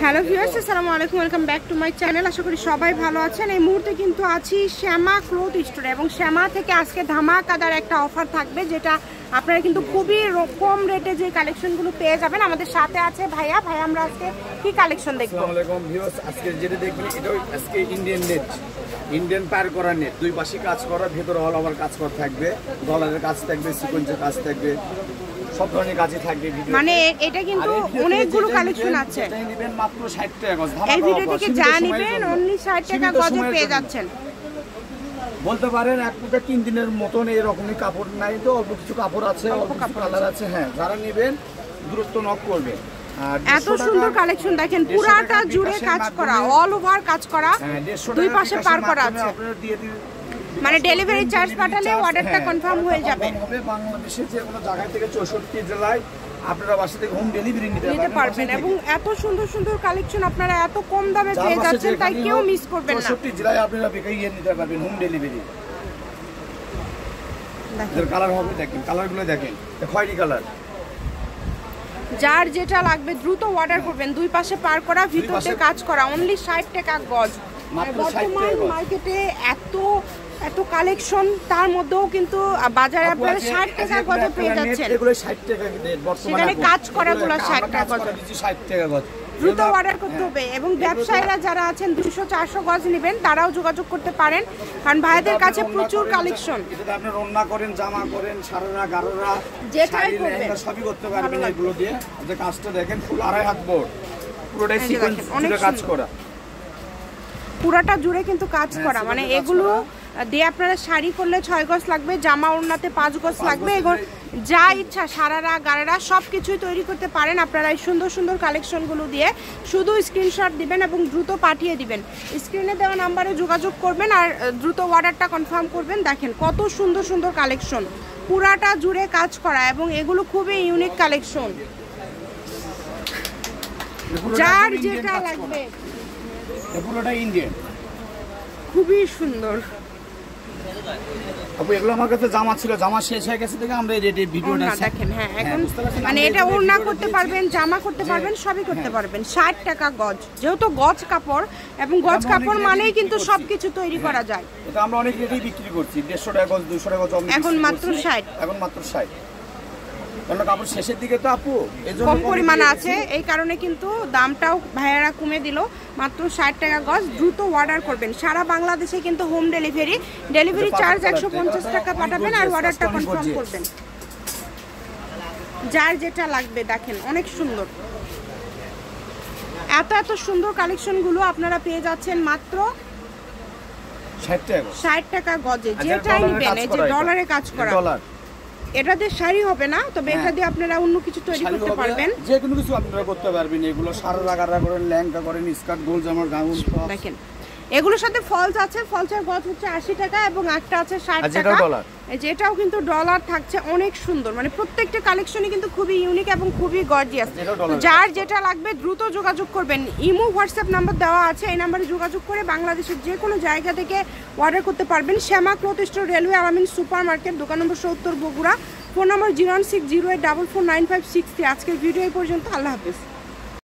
Hello viewers, আসসালামু আলাইকুম, welcome back to my channel. আশা করি সবাই ভালো আছেন। এই মুহূর্তে কিন্তু আছি শ্যামা ক্লথ স্টোরে এবং শ্যামা থেকে আজকে ধামাকাদার একটা অফার থাকবে, যেটা আপনারা কিন্তু খুবই কম রেটে যে কালেকশনগুলো পেয়ে যাবেন। আমাদের সাথে আছে ভাইয়া। আমরা আজকে কি কালেকশন দেখব? আসসালামু আলাইকুম ভিউয়ার্স, আজকে যেটা দেখবেন এটা আজকে ইন্ডিয়ান নেট, ইন্ডিয়ান পার করা নেট, দুই পাশে কাজ করা, ভেতরে অল ওভার কাজ করা থাকবে, ডলারের কাজ থাকবে, সিকোয়েন্সের কাজ থাকবে, সব ধরনের কাজই থাকবে। মানে এটা কিন্তু অনেকগুলো কালেকশন আছে। এটা নেবেন মাত্র 60 টাকা গজ। এই ভিডিও থেকে যা নেবেন অনলি 60 টাকা গজে পেয়ে যাচ্ছেন। বলতে পারেন এক প্রকার 3 দিনের মতন এরকমই কাপড় নাই, তো অল্প কিছু কাপড় আছে, অল্প কিছু কালার আছে। হ্যাঁ, যারা নেবেন দ্রুত নক করবে। এত সুন্দর কালেকশন দেখেন, পুরাটা জুড়ে কাজ করা, অল ওভার কাজ করা, দুই পাশে পার করা আছে। মানে ডেলিভারি চার্জ পাঠালে অর্ডারটা কনফার্ম হয়ে যাবে। বাংলাদেশের যে কোনো জায়গা থেকে 64 জেলায় আপনারা বাসা থেকে হোম ডেলিভারি নিতে পারবেন এবং এত সুন্দর সুন্দর কালেকশন আপনারা এত কম দামে পেয়ে যাচ্ছেন, তাই কেউ মিস করবেন না। 64 জেলায় আপনারা বেকারিয়ে নিতে পারবেন হোম ডেলিভারি। দেখেন কালার হবে, দেখেন কালারগুলো দেখেন, খয়েরি কালার। যার যেটা লাগবে দ্রুত অর্ডার করবেন। দুই পাশে পার করা, ভিতরে কাজ করা, অনলি 60 টাকা গজ। বর্তমান মার্কেটে এত কালেকশন, তার মধ্যেও কিন্তু বাজারে আপনারা 60 টাকা গজে পেয়ে যাচ্ছেন। এগুলো 60 টাকা বর্তমানে, সেখানে কাজ করাগুলো 60 টাকা গজ। 60 টাকা গজ দ্রুত অর্ডার করতে হবে। এবং ব্যবসায়ীরা যারা আছেন 200-400 গজ নেবেন, তারাও যোগাযোগ করতে পারেন, কারণ ভাইদের কাছে প্রচুর কালেকশন। এটা আপনি রান্না করেন, জামা করেন, সারারা গাররা যেটাই করবেন সবই করতে পারবেন এগুলো দিয়ে। যে কাজটা দেখেন, ফুল 2.5 হাত বোর্ড, পুরোটাই সিকোয়েন্স জুড়ে কাজ করা, পুরাটা জুড়ে কিন্তু কাজ করা। মানে এগুলো দিয়ে আপনারা শাড়ি করলে 6 গজ লাগবে, জামা ওড়নাতে 5 গজ লাগবে। এগুলো যা ইচ্ছা সারারা গারারা সব কিছুই তৈরি করতে পারেন আপনারা এই সুন্দর সুন্দর কালেকশনগুলো দিয়ে। শুধু স্ক্রিনশট দিবেন এবং দ্রুত পাঠিয়ে দিবেন। স্ক্রিনে দেওয়া নাম্বারে যোগাযোগ করবেন আর দ্রুত অর্ডারটা কনফার্ম করবেন। দেখেন কত সুন্দর সুন্দর কালেকশন, পুরাটা জুড়ে কাজ করা, এবং এগুলো খুবই ইউনিক কালেকশন। যার যেটা লাগবে, পুরোটা ইন্ডিয়ান, খুবই সুন্দর। আপু এগুলো আমার কাছে জামা ছিল, জামা শেষ হয়ে গেছে থেকে আমরা এই রেডি ভিডিওটা দেখেন। হ্যাঁ, এখন মানে এটা ওড়না করতে পারবেন, জামা করতে পারবেন, সবই করতে পারবেন। 60 টাকা গজ, যেহেতু গজ কাপড়, এবং গজ কাপড় মানেই কিন্তু সবকিছু তৈরি করা যায়। এটা আমরা অনেক রেডি বিক্রি করছি, 150 টাকা গজ, 200 টাকা গজ, এখন মাত্র 60। এখন মাত্র 60। কারণ কাপড় শেষের দিকে তো আপু এজন্য কম পরিমাণ আছে, এই কারণে কিন্তু দামটাও ভাইয়ারা কমে দিল। মাত্র 60 টাকা গজ। দ্রুত অর্ডার করবেন। সারা বাংলাদেশে কিন্তু হোম ডেলিভারি চার্জ 150 টাকা পাঠাবেন আর অর্ডারটা কনফার্ম করবেন। যার যেটা লাগবে দেখেন, অনেক সুন্দর। এত সুন্দর কালেকশনগুলো আপনারা পেয়ে যাচ্ছেন মাত্র 60 টাকা গজে। যেটাই নেবেন, এই যে ডলারে কাজ করা, এটা দিয়ে শাড়ি হবে না, তবে এটা দিয়ে আপনারা অন্য কিছু তৈরি করতে পারবেন। যে কোনো কিছু আপনারা করতে পারবেন। এগুলো সারা গারা করেন, লেহেঙ্গা করেন, স্কার্ট, গোল জামার গাউন। দেখেন এগুলোর সাথে ফলস আছে, ফলসের গজ হচ্ছে 80 টাকা এবং একটা আছে 60 টাকা। যেটাও কিন্তু ডলার থাকছে, অনেক সুন্দর। মানে প্রত্যেকটা কালেকশনই কিন্তু খুবই ইউনিক এবং খুবই গর্জিয়াস। যার যেটা লাগবে দ্রুত যোগাযোগ করবেন। ইমো হোয়াটসঅ্যাপ নাম্বার দেওয়া আছে, এই নাম্বারে যোগাযোগ করে বাংলাদেশের যে কোনো জায়গা থেকে অর্ডার করতে পারবেন। শ্যামা ক্লথ স্টোর, রেলওয়ে আলামিন সুপার মার্কেট, দোকান নম্বর 70, বগুড়া। ফোন নম্বর 01608449563। আজকের ভিডিও এই পর্যন্ত। আল্লাহ হাফেজ।